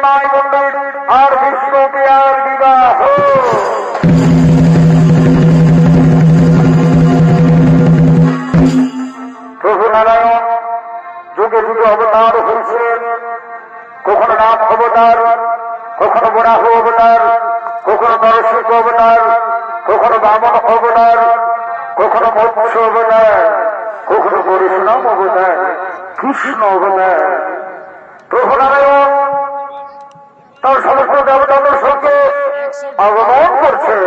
নিমাই পণ্ডিত আর বিষ্ণুপ্রিয়ার বিবাহ। প্রভু নারায়ণ যুগে যুগে অবতার হয়েছিলেন, কখনো নাম অবতার, কখনো বরাহ অবতার, কখনো নরসিংহ অবতার, কখনো বামন অবতার, কখনো মৎস্য অবতার, কখনো পরশুরাম অবতার, কৃষ্ণ অবতার। প্রভু নারায়ণ তার সমস্ত দেবতাদের সঙ্গে আগমন করছে।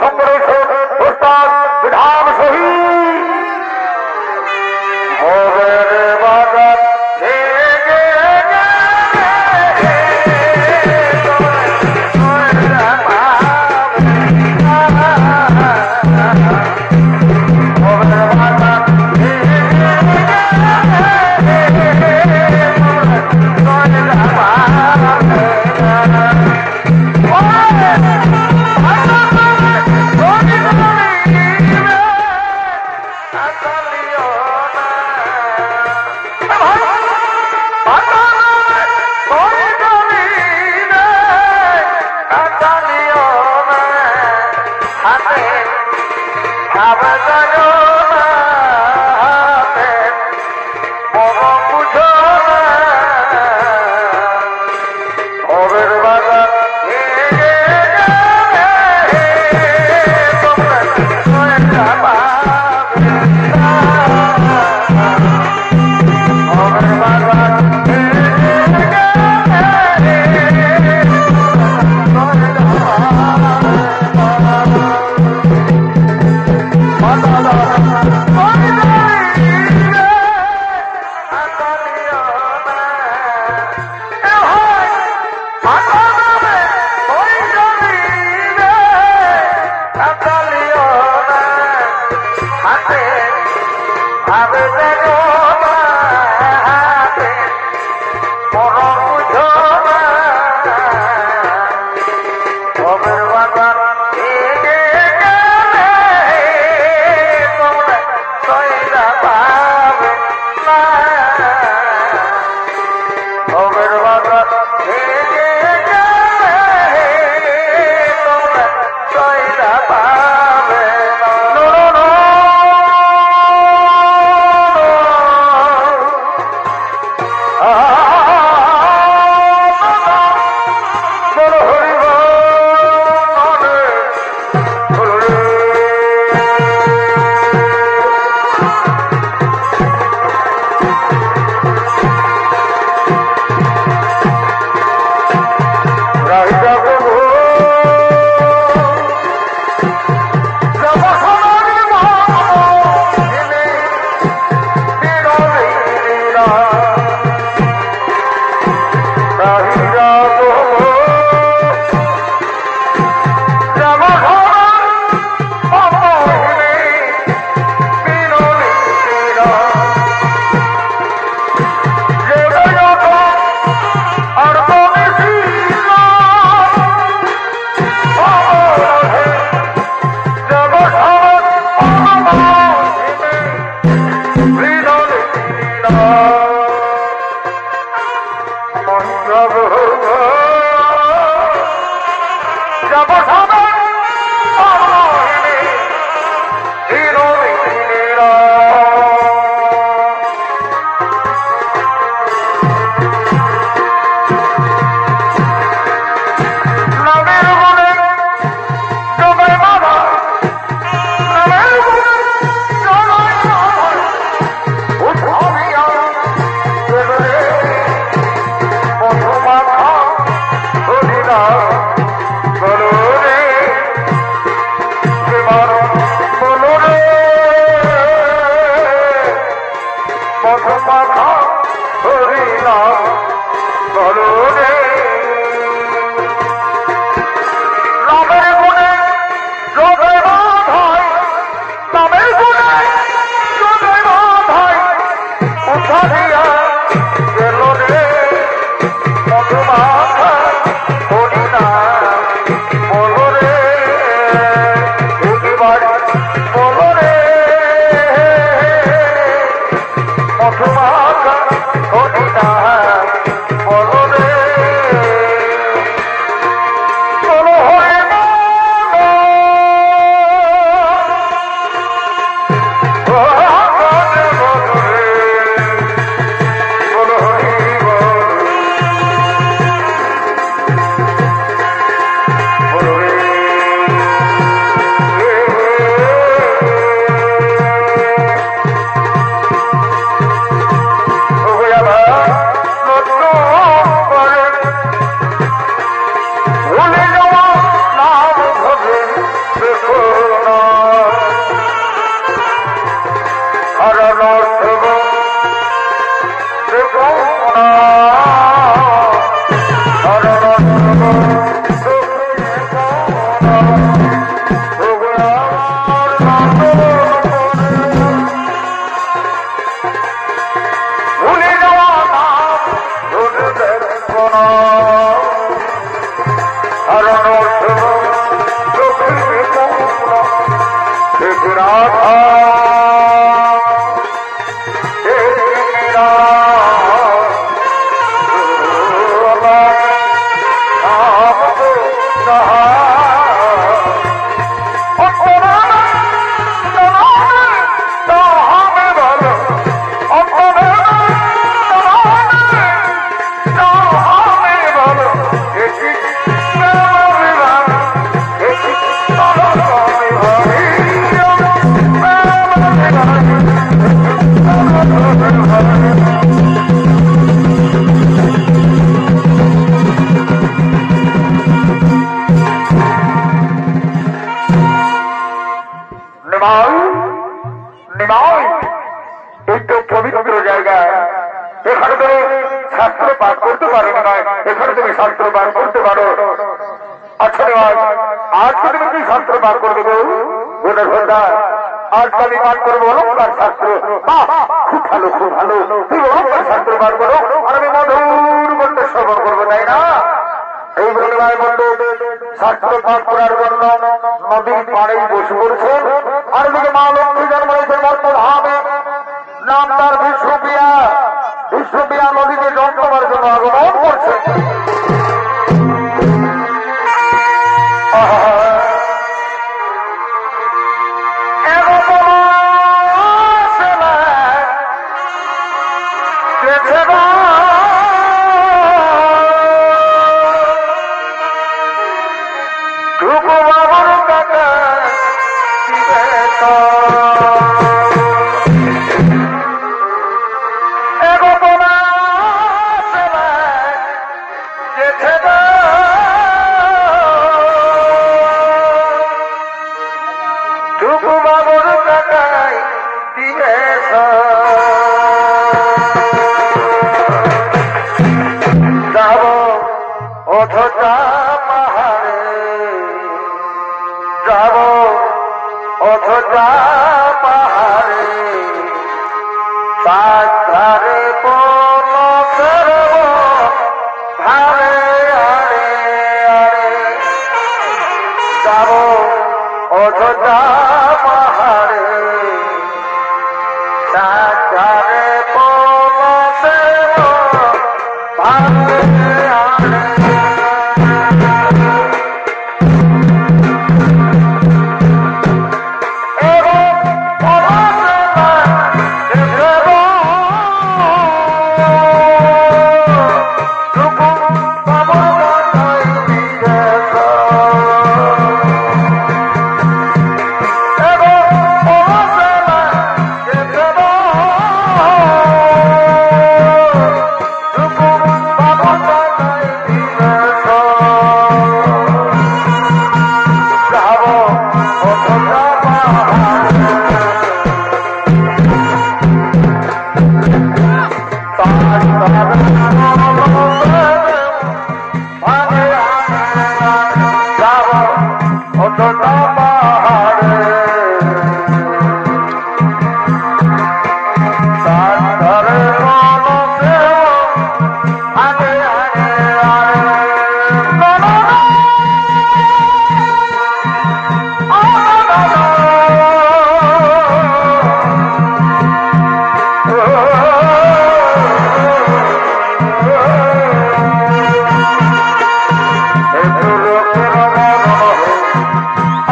संग्रहित उस्ताद विधान शहीद होवे बाजार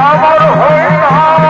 আমার হই না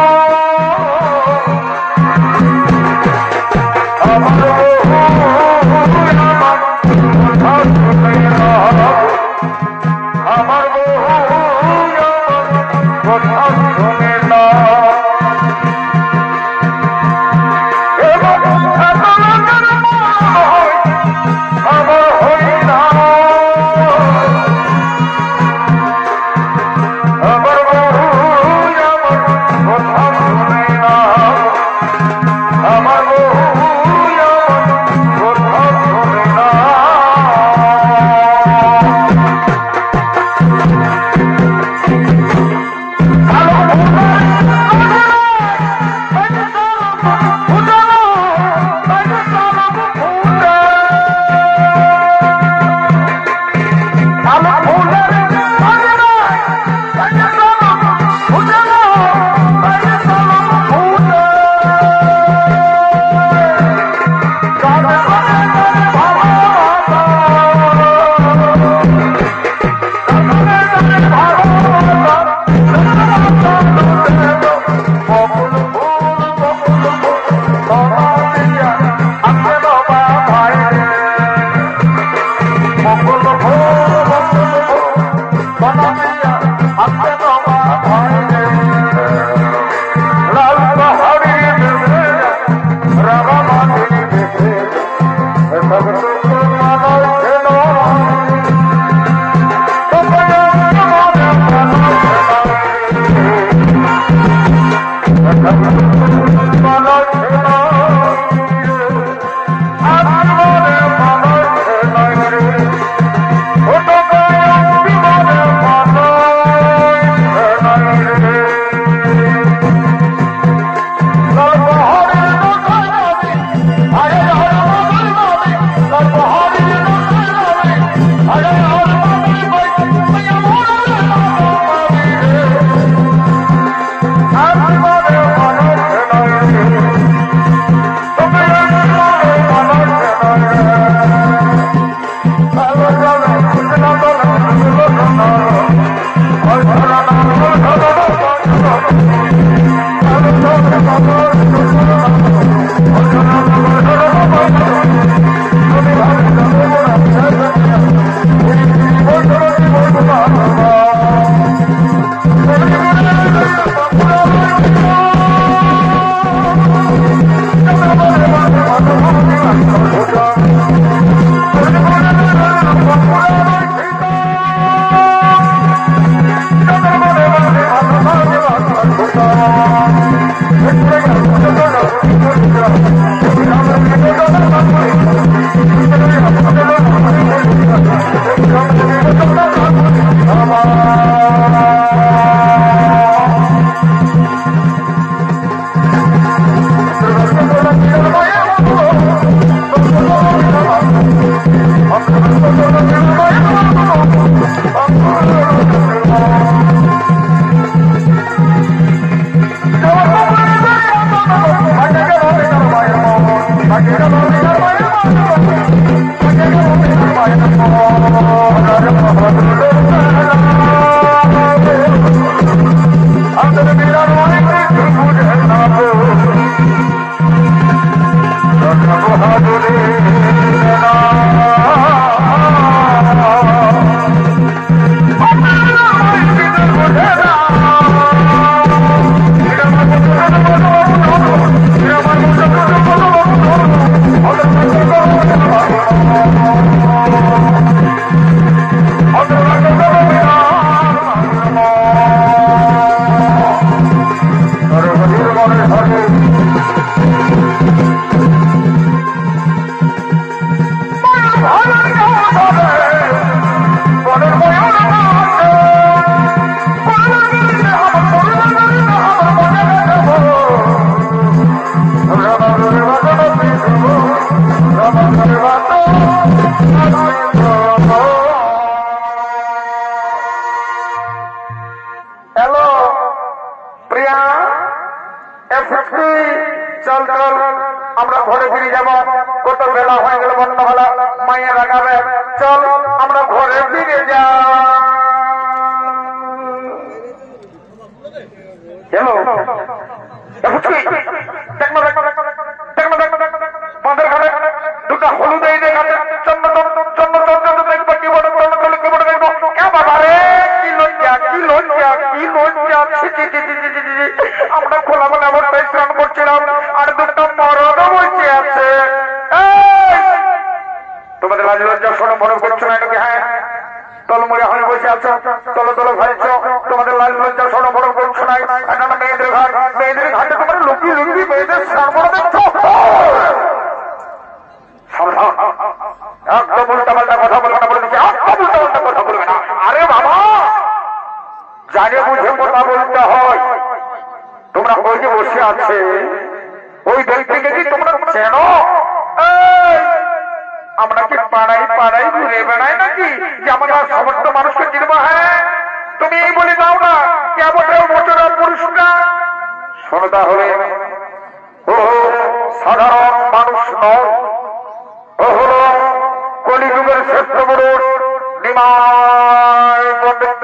আমরা খোলামেলা অবস্থায় স্নান করছিলাম আর দুটো মরদ বসে আছে। তোমাদের লাজ লজ্জা শোনো মনে করছো না নাকি? হ্যাঁ, তলমুড়ে হয়ে বসে আছো, তলো তলো ভাইছ, তোমাদের লাজ লজ্জা শোনো মনে করছো না? এটা না মেয়েদের ঘাট, মেয়েদের ঘাটে তোমার লুকি লুকি মেয়েদের স্নান করে দেখছো। সাবধান, একদম উল্টা পাল্টা কথা বলবে না বলে দিচ্ছি, একদম উল্টা পাল্টা কথা বলবে না। আরে বাবা, জানে বুঝে কথা বলতে হয়। তোমরা ওই যে বসে আছে ওই ব্যক্তিকে কি তোমরা চেনো? আমরা কি পাড়াই পাড়াই ঘুরে বেড়াই নাকি যে আমরা সমস্ত মানুষকে চিনবো? হ্যাঁ, তুমি এই বলে দাও না কেমন মোচরা পুরুষরা। শোনো তাহলে, ও সাধারণ মানুষ নয়, ও হলো কলিযুগের শ্রেষ্ঠ পুরুষ নিমাই পণ্ডিত।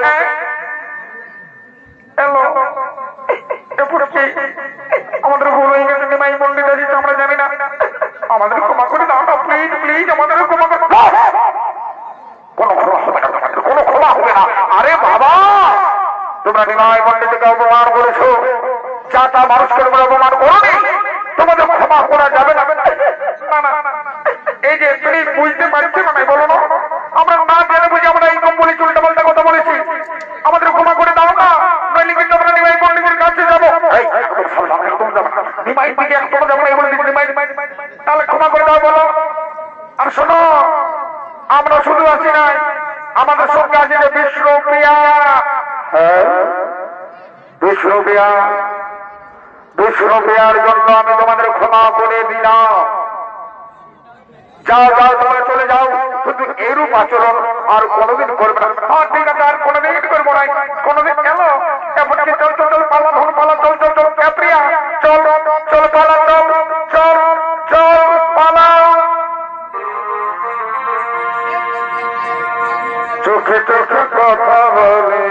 আমাদের ভুল হয়ে গেছে, নিমাই পণ্ডিত আছে আমরা জানি না, আমাদের ক্ষমা করে দাও না প্লিজ প্লিজ, আমাদের ক্ষমা করে। কোনো ক্ষমা হবে না, কোনো ক্ষমা হবে না। আরে বাবা, তোমরা নিমাই পণ্ডিতকে অপমান করেছো, চাটা মানুষকে তোমরা অপমান করোনি, তোমাদের ক্ষমা করা যাবে না। এই যে তুমি বুঝতে পারছো না বলো না, আমরা না জেনে বুঝে আমরা এইরকম বলেছি, উল্টা পাল্টা কথা বলেছি, আমাদের ক্ষমা করে দাও না, নইলে কিন্তু আমরা নিমাই পণ্ডিতের কাছে যাবো। নিমাই দিকে একদম যাবো না, এই বলে নিমাই, তাহলে ক্ষমা করে দাও বলো। আর শোনো, আমরা শুধু আছি নাই, আমাদের সঙ্গে আছে যে বিষ্ণুপ্রিয়া। বিষ্ণুপ্রিয়া, বিষ্ণুপ্রিয়ার জন্য আমি তোমাদের ক্ষমা করে দিলাম। যাও যাও, তোমরা চলে যাও, কিন্তু এরূপ আচরণ আর কোনোদিন করবে না। হ্যাঁ ঠিক আছে, আর কোনোদিন করবো না, কোনোদিন কেন? এমনকি চল চল চল, পালা ধরুন পালা, চল চল চল, প্রিয়া চল চল, পালা চল চল চল, পালা। চোখে চোখে কথা বলে,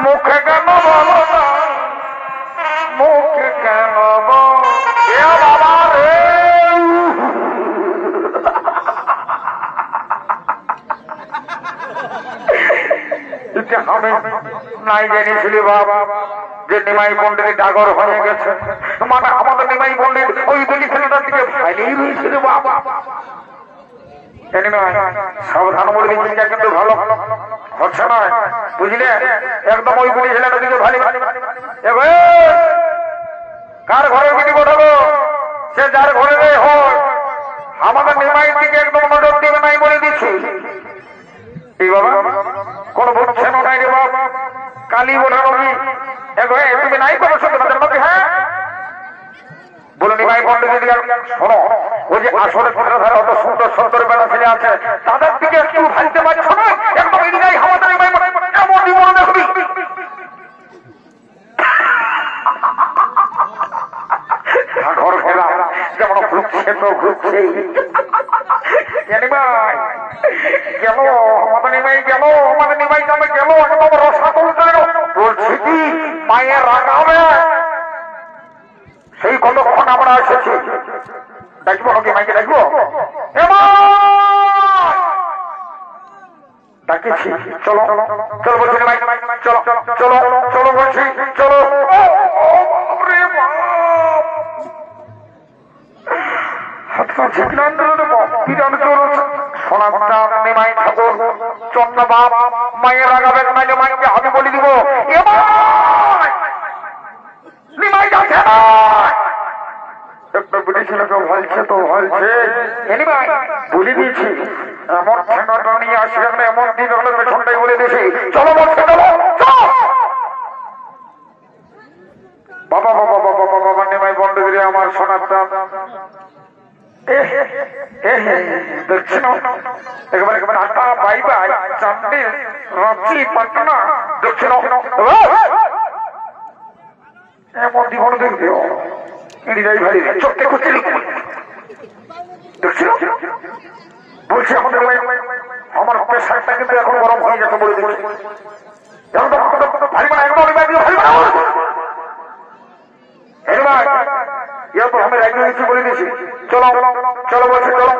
মুখে কেন বলো না, মুখে কেন বলো? বাবা রে, আমি নাই জেনেছিলি বাবা যে নিমাই পণ্ডিত ডাগর হয়ে গেছে, মানে আমাদের নিমাই পণ্ডিত ওই দুটি ছেলেটার দিকে ফাইলেই রয়েছিল বাবা। সাবধান বলে দিচ্ছি, কিন্তু ভালো হচ্ছে না, বুঝলে? একদম ওই দুটি ছেলেটার দিকে ভালো। কার ঘরে বিটি পাঠাবো, সে যার ঘরে হয়, আমাদের নিমাইয়ের দিকে একদম নজর দেবে নাই বলে দিচ্ছি। এই বাবা কোনো বুঝছেন নাই রে বাবা, কালী বোঝানো কি তুমি নাই করো সঙ্গে নাকি? হ্যাঁ বলে নিমাই পণ্ডিত দিকে শোনো, ওই যে আসলে ধারে অত সুন্দর সুন্দর বেলা ছেলে আছে, তাদের দিকে একটু ভালতে পারছো না, একদম এই দিকে আমাদের নিমাই এমন জীবন দেখবি। ঘর ঘেরা যেমন ঘুরছে তো ঘুরছে। গেল আমাদের নিমাই গেল, আমাদের নিমাই যাবে গেল, একদম রসা তুলতে বলছি কি মায়ের রাখা হবে। সেই কতক্ষণ আমরা এসেছি, দেখবো নাকি মাইকে দেখবো, ডাকেছি চলো চলো বলছি নিমাই, চলো চলো চলো বলছি চলো। নিমাই ঠাকুর চন্দ্র বাপ মায়ের আগাবে নাইলে মাইকে আমি বলে দিব নিমাই যাচ্ছে না। ভালছে তো ভালছে বলে দিয়েছি, এমন ঠেঙ্গাটা নিয়ে আসি এমন দিন হলে পেছনটাই বলে দিয়েছি চলো বলছে চলো। বাবা বাবা বাবা বাবা নিমাই বন্ধুগিরি আমার শোনাতাম দেখছি না একেবারে একেবারে আটা বাই বাই চান্দি রাঁচি পাটনা দেখছি না এমন জীবন দেখবে ইন্ডিয়াই ভারী চোখে খুঁজতে দেখছি বলছি আমাদের আমার প্রেশারটা কিন্তু এখন গরম হয়ে গেছে বলে দিচ্ছি ভারী মানে একদম ভারী তো আমি রাজি হয়েছি বলে দিয়েছি চলো চলো বলছি চলো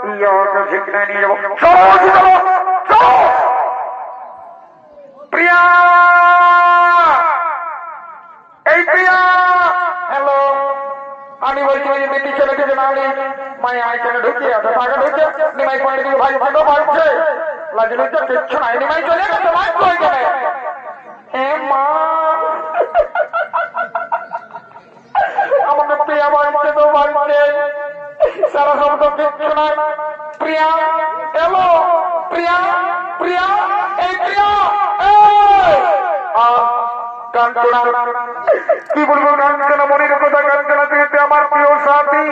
নিয়ে যাবো প্রিয়া এই প্রিয়া হ্যালো আমি বলছি ওই বেটি ছেলেকে যে নালি মাই আইখানে ঢুকিয়ে আছে টাকা ঢুকে নিমাই পয়েন্ট দিকে ভাই ছোট বাড়ছে লাজি লজ্জা কিচ্ছু নাই নিমাই চলে গেছে ভাই কই গেলে এ মা আমাদের প্রিয়া বাড়ছে তো বাড়ছে সারা শব্দ কিচ্ছু নাই প্রিয়া এলো প্রিয়া প্রিয়া এই প্রিয়া কাঞ্চনা কি বলবো কাঞ্চনা মনির কথা কাঞ্চনা তুই আমার প্রিয় সাথী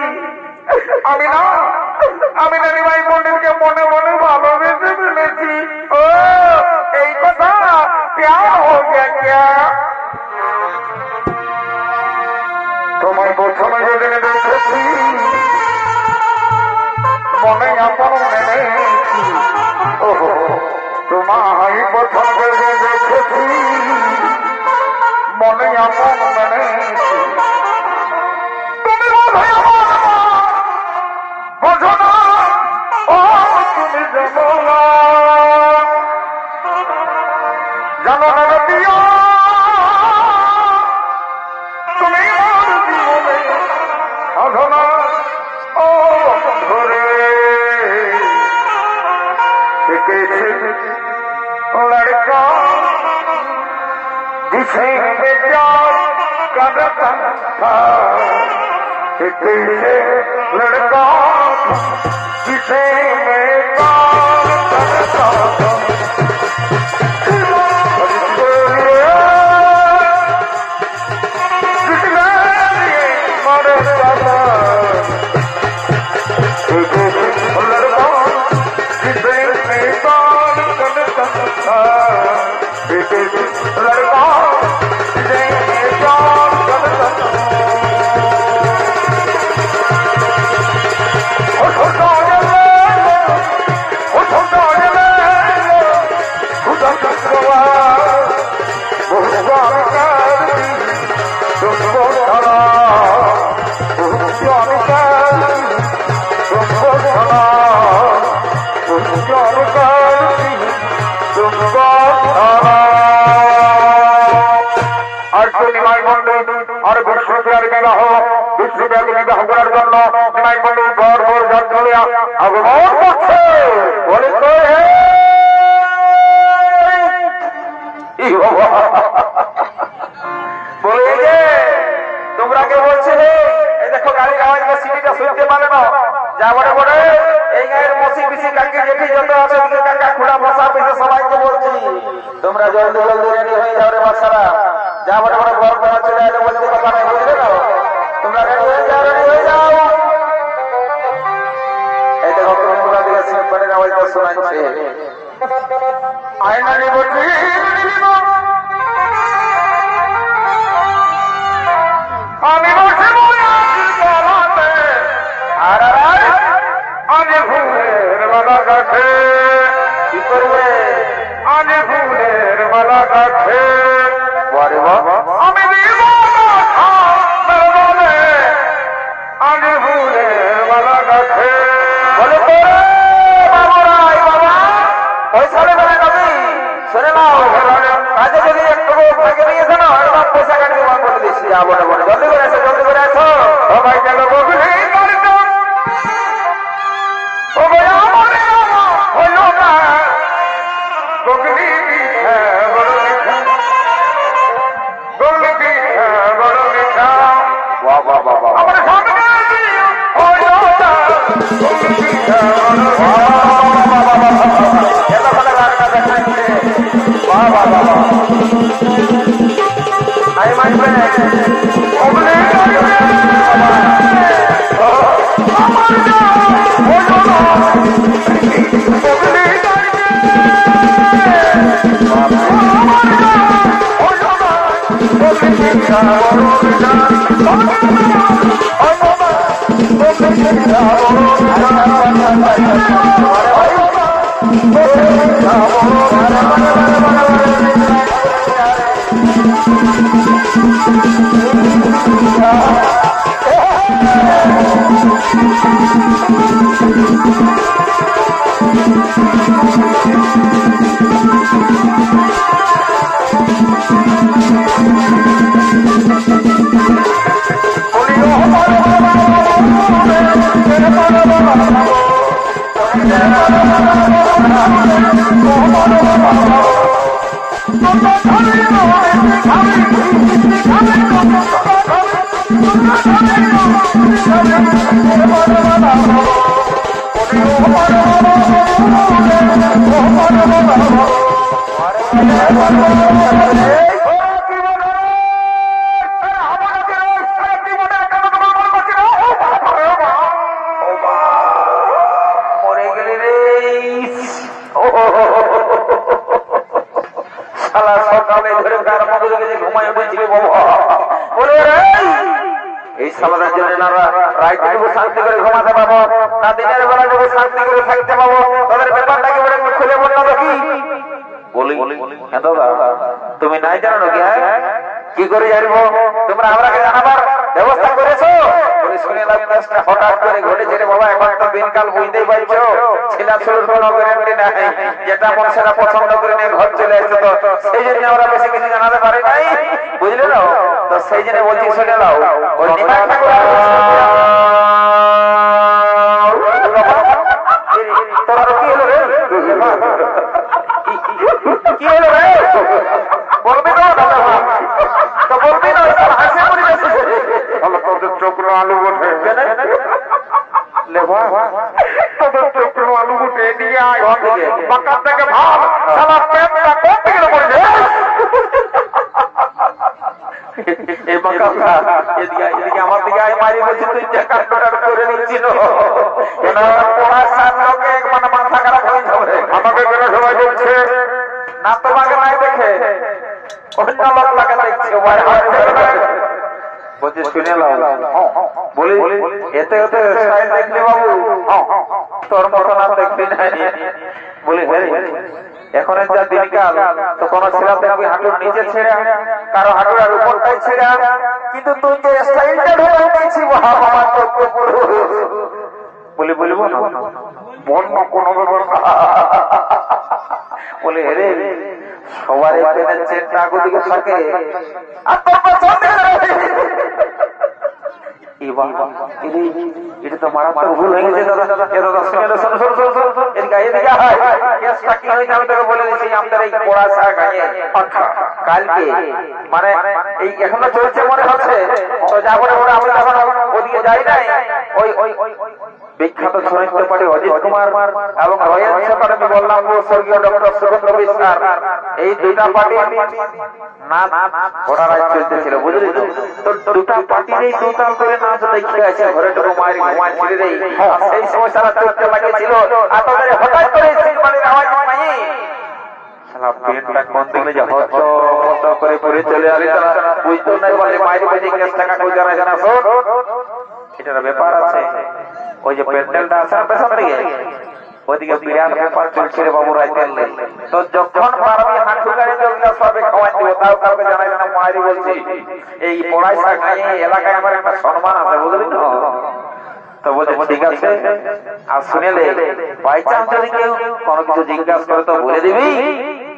আমি না নিমাই পণ্ডিতকে মনে মনে ভালোবেসে ফেলেছি ও এই কথা প্যার হো গিয়া ক্যা তোমায় প্রথমে যেদিন দেখেছি মনে আপন মেনেছি ওহো তোমায় প্রথম যেদিন দেখেছি মনে আপন মেনেছি তুমি বোঝো না ও তুমি জানো না জানো না প্রিয়া তুমি জীবনে সাধনা ও ধরে লড়কা जिसे में प्यार करता था कैसे लड़का जिसे मैं प्यार करता था जिसने मरता था लड़का जिसे मैं प्यार करता था लड़का और विश्वव्यापी विवाह विश्वव्यापी विवाह করার জন্য নিমাই পণ্ডিত ঘর ঘর ঘর চলে আগমন করছে বলে তো বলে যে তোমরা কে বলছিলে এই দেখো গাড়ির আওয়াজে সিটিটা শুনতে পারে না যা বড় বড় এই গায়ের মসি পিসি কাকি জেঠি যত আছে ওদের কাকা খুড়া বসা পিসে সবাইকে বলছি তোমরা জলদি জলদি রেডি হয়ে যাও রে বাচ্চারা যা বড় বড় ঘর ঘর চলে এলে বলতে কথা নাই বুঝলে না তোমরা রেডি হয়ে যাও এই দেখো তোমরা দিকে সিম্পলের আওয়াজটা শোনাচ্ছে আয়না নিব আমি বসে বলাতে আর আজ ঘুমের বাবা কাছে I my শান্তি করে ঘুমাতে পাবো না দিনের বেলা শান্তি করে থাকতে পাবো তাদের ব্যাপারটাকে খুলে বললো দেখি বলি দাদা তুমি নাই জানো নাকি হ্যাঁ কি করে জানবো তোমরা আমরাকে জানাবার ব্যবস্থা করেছো হঠাৎ করে ঘটেছে রে বাবা এখন তো দিনকাল বুঝতেই পারছো ছেলা ছেলের কোনো গ্যারান্টি নাই যেটা মানুষেরা পছন্দ করে নিয়ে ঘর চলে আসছে তো সেই জন্য আমরা বেশি কিছু জানাতে পারি নাই বুঝলে না তো সেই জন্য বলছি শুনে নাও ওই নিমাই ঠাকুর তোরা কি হলো রে কি হলো রে বলবি তো তো বলবি না হাসি পরিবেশ আমার তোদের চোখগুলো আলু ওঠে লেবা তোদের চোখগুলো আলু উঠে দিয়ে আয় বাকার থেকে ভাব সালা পেটটা কোন দিকে পড়ে এই বাকারটা এদিকে আমার দিকে আয় মারি বলছি তুই যে কাটটা করে নিচ্ছিল কেন পড়াশার লোকে মানে মাথা খারাপ হয়ে যাবে আমাকে কেন সবাই বলছে না তোমাকে নাই দেখে অন্য লোক লাগে দেখছে বলছি শুনে নাও বলি এতে এতে দেখলে বাবু তোর মতন আর দেখবি না বলি এখন যা দিনকাল তো কোন ছেলে দেখবি হাঁটুর নিচে ছেড়ে কারো হাঁটুর আর উপরটাই ছেড়ে কিন্তু তুই যে স্টাইলটা ঢুকে দিয়েছি আমার বলি বলবো না বন্য কোনো ব্যাপার বলে রে সবার চেনটা দিকে থাকে আর তোর পছন্দ এটা তো মারাত্মক ভুল হয়ে গেছে দাদা কি হয়েছে আমি তোকে বলে দিচ্ছি আমাদের এই পড়াশা গায়ে কালকে মানে এই এখনো চলছে মনে হচ্ছে তো যা করে ওরা আমি যখন ওদিকে যাই নাই ওই ওই ওই বিখ্যাত সাহিত্য পাঠে অজিত কুমার এবং রয়্যাল আমি বললাম স্বর্গীয় ডক্টর সুরেন্দ্র বিশ্বাস এই দুইটা পার্টি না ঘোড়ারাজ চলতেছিল বুঝলি তো দুটা পার্টির এই দুতাল করে নাচ দেখে আছে ঘরে ঢুকে মায়ের ঘুমায় ছেড়ে দেয় সেই সময় তারা চলতে লাগিয়েছিল আর তাদের হঠাৎ করে সেই পানির আওয়াজ পাই পেটটা কোন দিকে যে হত করে পড়ে চলে আসে তারা বুঝতো না বলে মায়ের বাড়ি কেস টাকা কই জানা জানা শোন এটার ব্যাপার আছে ওই যে প্যান্ডেলটা আছে পেছন দিকে ওইদিকে বিরাট ব্যাপার চলছে রে বাবু রাইতেল তো যখন পারবি হাঁটু গাড়ি জলটা সবে খাওয়াই দিব তাও কাউকে জানাই না মায়ের বলছি এই পড়াইশা গায়ে এলাকায় আমার একটা সম্মান আছে বুঝলি তো তো বলছে ঠিক আছে আর শুনেলে বাই চান্স যদি কেউ কোনো কিছু জিজ্ঞাসা করে তো বলে দিবি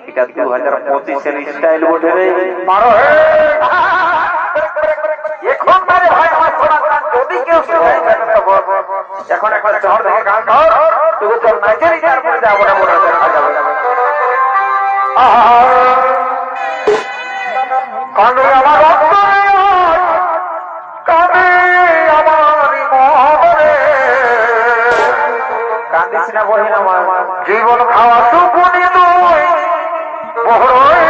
এটা 2025 এর স্টাইল বটে রে মারো হে এখন মানে ভাই আমার শোনা যদি কেউ শুনে এখন একবার চড় দেখে গান ধর তুই তোর নাচেরই তারপরে যাবো না বলে যাবে কাঁদে আমার কাঁদে আমার মনে কান্দিস না বহিন আমার জীবন খাওয়া সুপুনি তুই বড়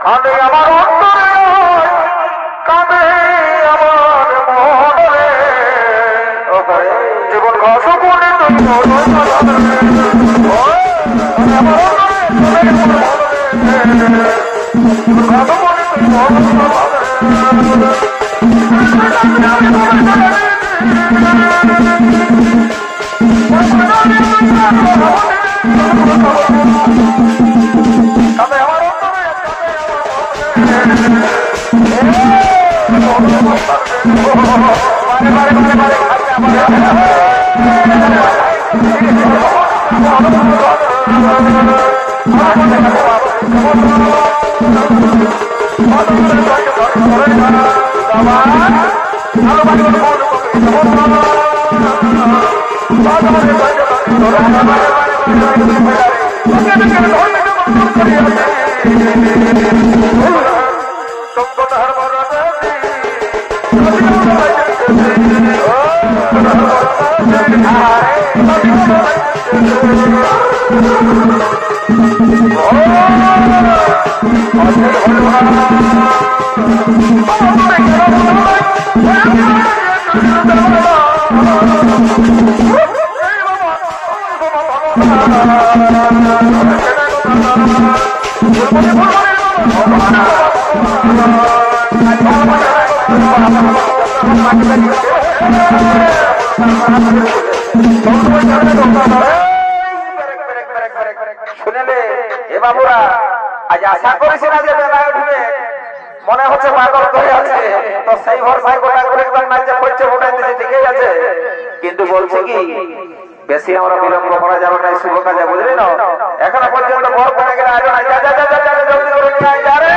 কাঁদে আমার অন্তরে কাঁদে আমার মনে জীবন ঘাস করে শুনেলে এ বাবুরা আজ আশা করেছি না যে বেলায় উঠবে মনে হচ্ছে পাগল করে আছে তো সেই ভরসায় গোটা করে একবার নাচে পড়ছে ওটাই দিচ্ছে ঠিকই আছে কিন্তু বলছে কি বেশি আমরা বিলম্ব করা যাবে না শুভ কাজে বুঝলি না এখনো পর্যন্ত বর করে গেলে আগে না যা যা যা যা জলদি করে নিয়ে আয় যা রে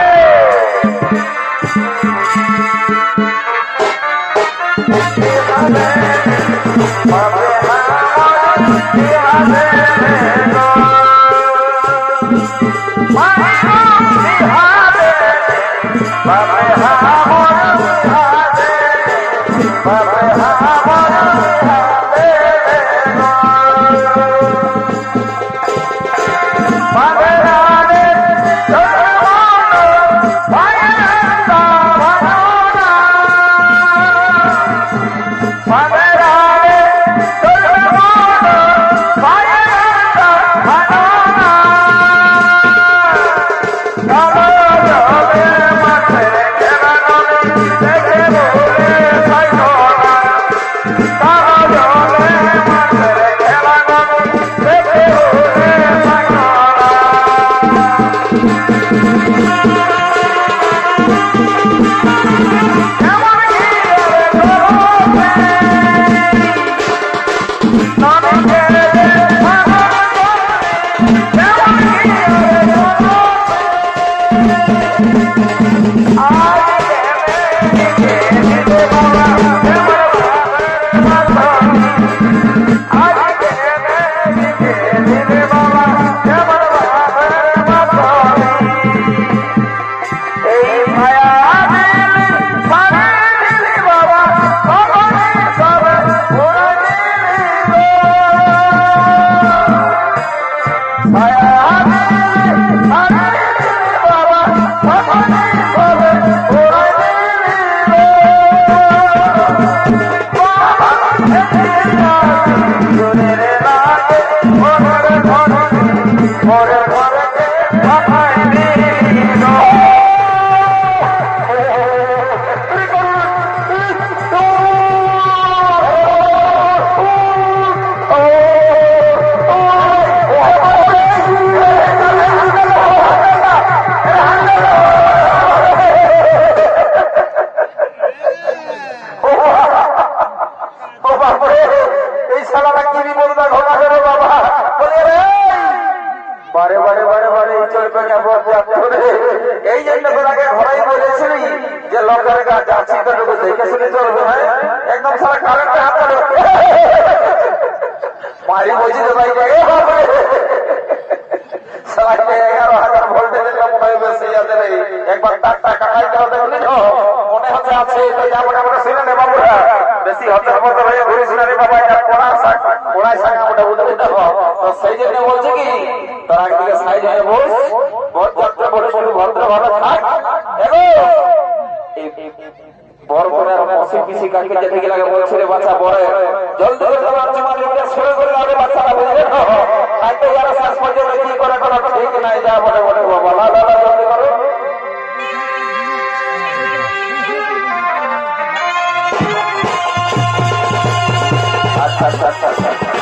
मारी बोझी तो भाई 11,000 ভোল্টেজের মোবাইল বেশি যাতে নেই একবার টাকা কাটাইতে হবে বুঝলি তো মনে হচ্ছে আছে তো যা মোটামুটি শুনে নে বাবুরা বেশি হতে হবে হয়ে ঘুরিস না রে বাবা এটা পড়াই শাখা মোটামুটি তো সেই জন্য বলছে কি তোরা একদিকে সাইড হয়ে বস বহুত ভদ্র ভালো থাক কাকি যেতে গেলে বলছে রে বাচ্চা পড়ে জলদি করে তোমার চুমা দিতে শুরু করে আগে বাচ্চাটা বুঝলে তো তাই তো যারা শেষ পর্যন্ত কি করে কোনো ঠিক নাই যা বলে বলে বাবা লা লা জলদি করো আচ্ছা আচ্ছা আচ্ছা আচ্ছা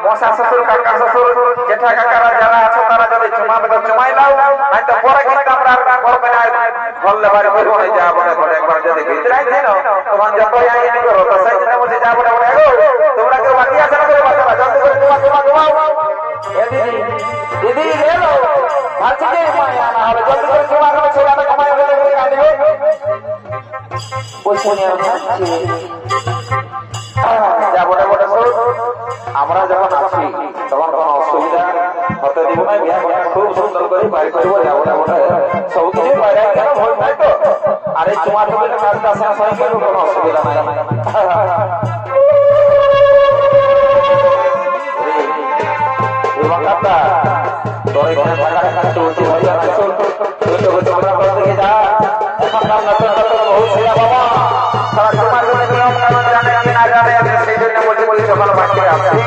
মশা শ্বশুর কাকা শ্বশুর জেঠা কাকারা যারা আছে তারা যদি চুমাবে তো চুমাই দাও নাই তো পরে কিন্তু আমরা করবে না বললে বাড়ি করবো না যা বলে করে একবার যদি ভিতরাই দিন তখন যত আইনি করো তো সেই জন্য বলছি যা বলে বলে তোমরা কেউ বাকি আছে না করে বাচ্চারা জলদি করে ঘুমাও এ দিদি দিদি এলো ভাবছি যে মায়া না হবে জলদি করে ঘুমাও ছেলেটা ঘুমাই বলে বলে কাঁদিবে বলছি যা বলে বলে আমরা যখন আছি তখন কোনো অসুবিধা হতে দিব না খুব সুন্দর করে বাইরে করবো যা বলে বলে সব কিছু বাইরে কেন ভয় নাই তো আর এই তোমার কাজটা শেষ হয়ে গেল কোনো অসুবিধা নাই তোর এখানে থাকা কাটতে উচিত হয়ে যাচ্ছে আমরা থেকে যা এখন নতুন নতুন বহু ছেলে বাবা তারা তোমার নিয়ম কানুন জানে কি না জানে আমি সেই জন্য বলছি বলি সকাল বাড়িতে আসছি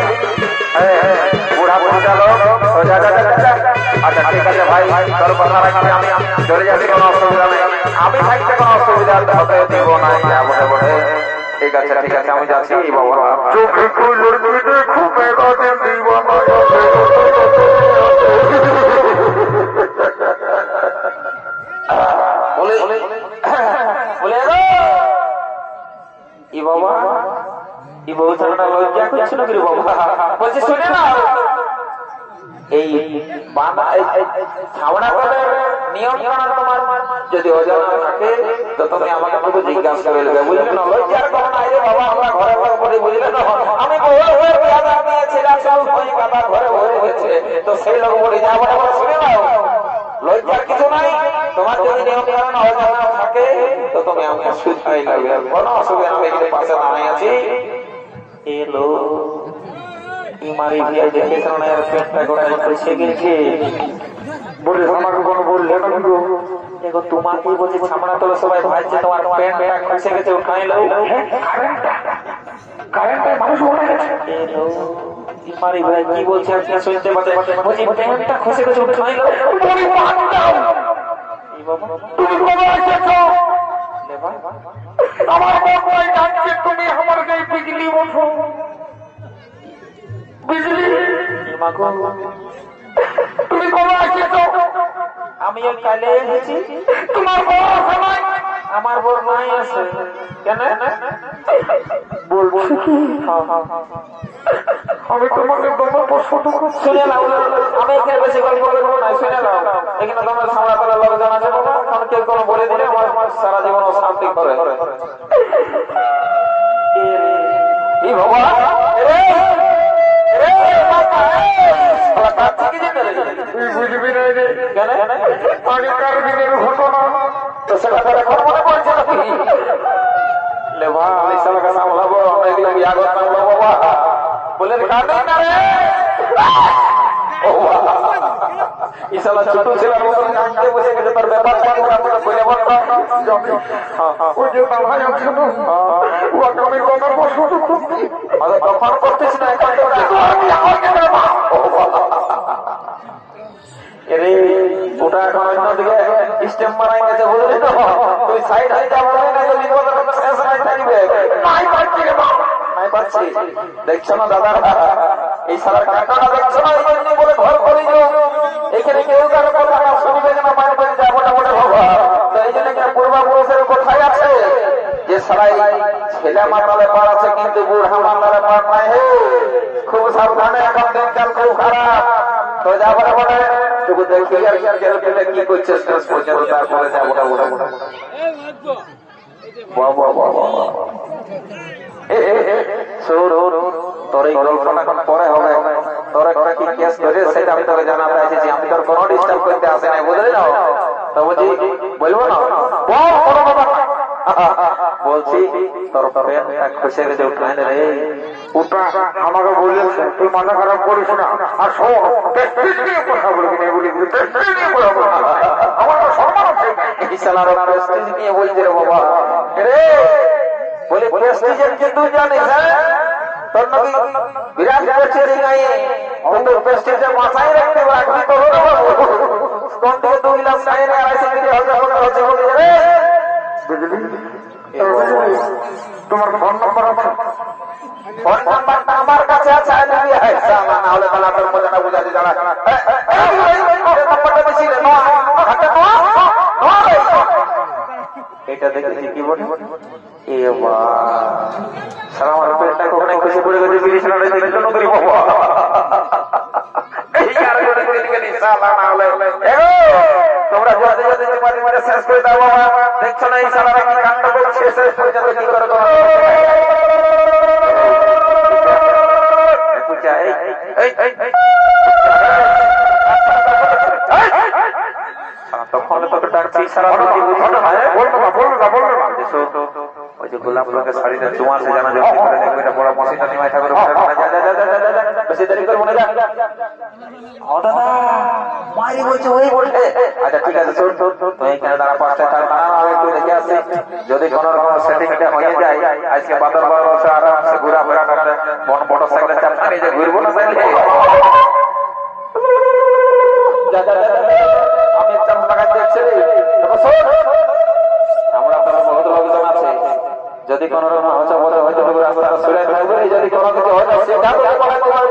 বুড়া বুড়িটা লোক আচ্ছা ঠিক আছে ভাই তোর কথা রাখছি আমি চলে যাচ্ছি কোনো অসুবিধা নেই আমি থাকতে কোনো অসুবিধা হতে দিব না বলে বলে ঠিক আছে আমি যাচ্ছি বাবা চোখে কই লড়কি দেখো মেঘা দিব না বলে বলে ই বাবা ই বউ ছেলেটা লজ্জা করছিল কি বাবা বলছি শুনে না এই বাবা ছাওড়া করে নিয়ম কানুন তোমার যদি অজানা থাকে তো তুমি আমাকে একটু জিজ্ঞাসা করে নেবে বুঝলে না লজ্জার কোনো নাই রে বাবা আমরা ঘরে ঘরে পড়ে বুঝলে না আমি বউ হয়ে বিয়া দিয়েছিলাম সব ওই কথা ঘরে ঘরে হয়েছে তো সেই লোক বলে যা বলে শুনে নাও লজ্জার কিছু নাই তোমার যদি নিয়ম কানুন অজানা থাকে তো তুমি আমাকে শুধাই লাগবে কোনো অসুবিধা আমি এখানে পাশে দাঁড়িয়ে আছি এলো মারি ভিয়া দেখেছ না এর পেটটা গোটা পয়সে গেছে বলে আমাকে কোনো বললে না দেখো তোমাকে বলছি সামনে তোলো সবাই ভাইছে তোমার পেটটা খসে গেছে উঠাই লাও কারেন্টে মানুষ উঠে গেছে এলো মারি ভাই কি বলছে আপনি শুনতে পাচ্ছেন বলছি পেটটা খসে গেছে উঠাই লাও বলি মার দাও এই বাবা তুমি কোথায় আছো দেবা আমার বড় ডাকছে তুমি আমার গায়ে বিজলি ওঠো বিজলি মাগো তুমি কোথায় আছো আমি ওই কালে এসেছি। তোমার বড় আছে নাই? আমার বড় নাই আছে। কেন বলছি কি আমি তোমাকে তোমার পছন্দ করছি। শুনে নাও, আমি এখানে বেশি গল্প করবো না, শুনে নাও। এখানে তোমার সামনে তোলা লোকজন আছে বাবা, কারণ কেউ কোনো বলে দিলে আমার সারা জীবন শান্তি করে। এই বাবা বুঝবি না রে, আগেকার দিনের ঘটনা তো সেটা এখন মনে পড়ছে নাকি? ले भाई साला का सामलाबो আমরা এগুলো বিয়া করতাম বাবা বলে কাটে না রে ও এই সালা ছোট ছেলের মতন কাঁদতে বসে গেছে তার ব্যাপার আমরা কইলে বলতো ওই যে ভাই আছে না ও আমি কথা পছন্দ করছি। আরে তখন করতেছ না এখন এরে ওটা এখন অন্যদিকে স্টেম মারাই গেছে বুঝলি তো, তুই সাইড হয়ে যাবো না তো বিপদের কোনো শেষ নাই থাকবে। নাই পাচ্ছি রে বাবা, নাই পাচ্ছি। দেখছো না দাদা এই সালার কাকাটা দেখছো না, এই জন্য বলে ঘর করে এখানে কেউ কারো কথা না শুনবে না, মায়ের বাড়ি যাবো না বলে বাবা। তো এই জন্য পূর্বপুরুষের কোথায় আছে যে সারাই ছেলে মাতালে পার আছে কিন্তু বুড়া মাতালে পার নাই। হে খুব সাবধানে, এখন দিনকাল খুব খারাপ। তো যাবো না বলে তবু দেখি আর কি করছে শেষ পর্যন্ত, তারপরে যাবো না বলে তোর এই গল্পটা এখন পরে হবে। তোরা কি কেস করে সেটা আমি তোকে জানাতে এসেছি, আমি তোর কোনো ডিস্টার্ব করতে আসে নাই বুঝলি না। তো বলছি বলবো না বলছি তোর খুশি গেছে উঠায় রে ওটা আমাকে বলেছে তুই মাথা খারাপ করিস না। আর শোন কথা বলবি না, বলি আমার তো সম্মান আছে। প্রেস্টিজ নিয়ে বলছি রে বাবা রে, বলে প্রেস্টিজের কি তুই জানিস? তোর নবী বিরাট প্রেস্টিজ নাই, তোর প্রেস্টিজের মাথায় রাখতে রাখবি তো রে বাবু। কোন থেকে 2 গ্লাস খাই না 250,000 হচ্ছে বলে রে বুঝলি? তোমার ফোন নম্বর আছে? ফোন নাম্বারটা আমার কাছে আছে, না হলে তাহলে আপনার মজাটা বুঝাতে জানা নাম্বারটা বেশি রে এটা দেখেছি কি বলে এ মা সারা আমার পেটটা কখনো খুশি পড়ে গেছে বিছানাটা দেখতে জন্য করি বাবা। এই আর করে গেলি সালা না হলে তোমরা যাতে যাতে মারি মারি শেষ করে দাও বাবা। দেখছো না এই সালারা কি কাণ্ড করছে, শেষ পর্যন্ত কি করে করো তখন তোকে ডাকছি সারা ওই যে গোলাপ রঙের শাড়িটা চুমা আছে জানা যাচ্ছে বড় মশিটা নিয়ে মাথা করে বেশি দেরি করে মনে যা মারি বলছে ওই বলছে। আচ্ছা ঠিক আছে শোন তুই এখানে দাঁড়া 5টা তার দাঁড়া একটু দেখে আসি, যদি কোন রকম সেটিংটা হয়ে যায় আজকে বাদর বার বছর আরামসে ঘুরা ফেরা করতে মন মোটর সাইকেলে চাপা নিয়ে যে ঘুরবো না চাইলে আমি একটা টাকা দেখছি আমরা আপনার বহুত লোকজন আছে, যদি কোন রকম হচ্ছে বলে হয়তো রাস্তাটা সুরে থাকবে, যদি কোনো কিছু হয় সেটা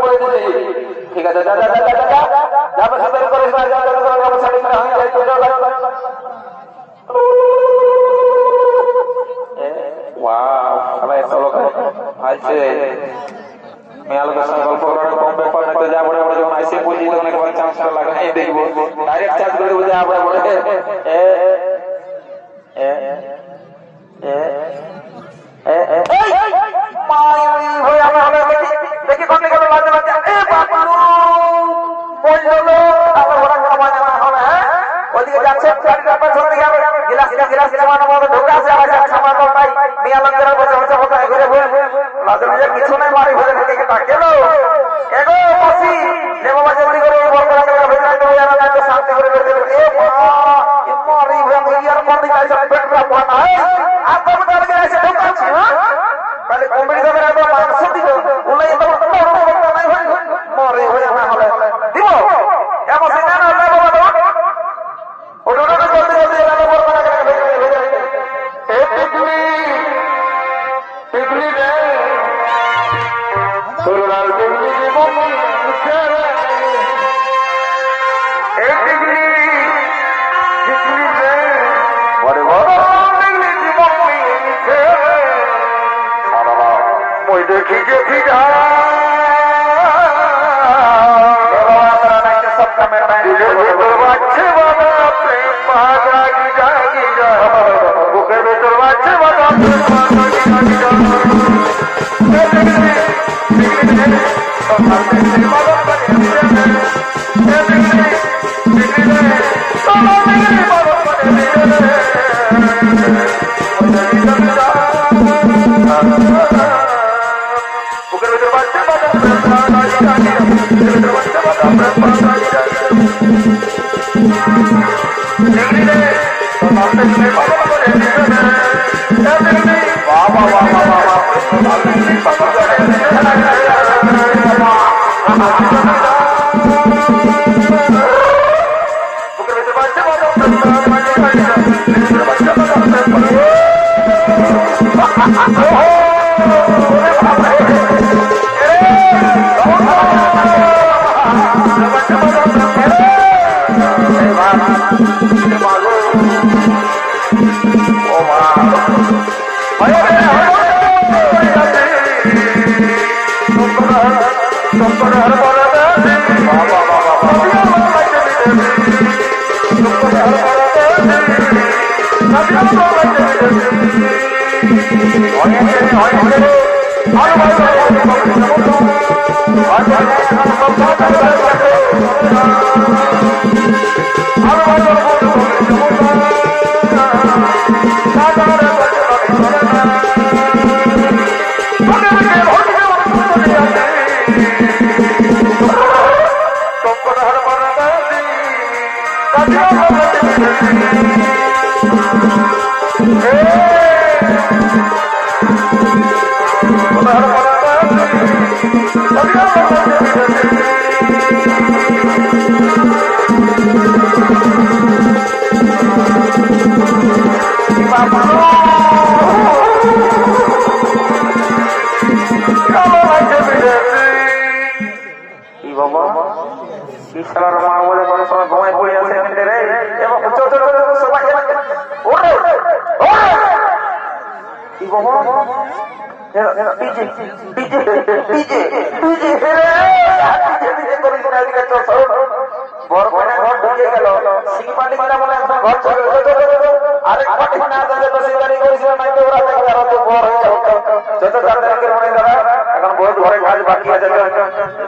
করে দিচ্ছি। ঠিক আছে যা যা যা যা যা যাবে সাথে করিস না, যা যা করে শাড়ি করে হয়ে যায় তো যাও ওয়াও সবাই এত লোক আছে মেয়া লোকের সঙ্গে গল্প করার কম ব্যাপার না। তো যা বলে আমরা যখন আইসে বুঝি তখন একবার চান্সটা লাগাই দেখবো, ডাইরেক্ট চার্জ করে বুঝে আমরা বলে দেখি কোন দিকে বাজে বাজে ওদিকে যাচ্ছে গিলাস গিলাস ঢোকা আছে মেয়া লোকেরা বসে বসে কোথায় ঘুরে ঘুরে মাঝে মাঝে কিছু নাই মারি ঘুরে থেকে তাকেলো এগো বসি দেবো মাঝে মাঝে করে শান্তি করে ওই দেখি যে ফিরা বাচ্চে বাবা প্রেম জাগি জাগি যা বুকের ভেতর বাচ্চে বাবা প্রেম জাগি জাগি বুকের ভেতর বাচ্চে বাবা প্রেম জাগি জাগি বাচ্চে বাবা প্রেম জাগি জাগি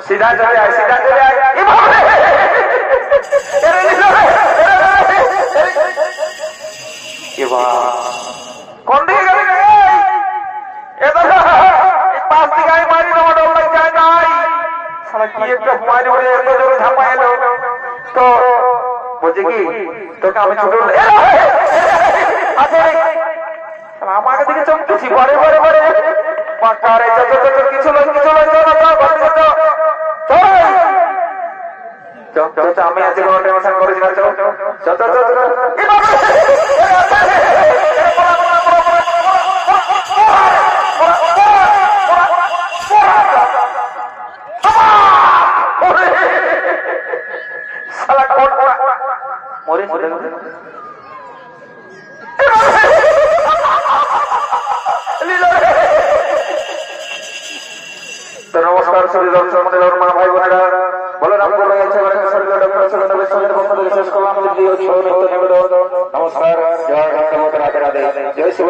सीधा चले आए सीधा चले आए कौन दिखे गए पास दिखाई मारी ना डर लग जाए साला की एक मारी बड़े এত জোরে ঝাঁপাইলো তো বলছে কি তোকে আমি ছোট আছে আমাকে দিকে চমকেছি বড় বড় বড় পাকারে যত কিছু লই চল আমি আজ কোনো টেনশন করিস না চল শালা কোট মরে তো নমস্কার সবাই দর্শক মন্ডলী মা ভাই বোনেরা বলেন আপনারা আছে বলেন শরীরে ডক্টর সঙ্গে বিশ্বজের পক্ষ থেকে শেষ করলাম ভিডিও 6 মিনিট নেবে নমস্কার জয় রাধে রাধে জয় শিব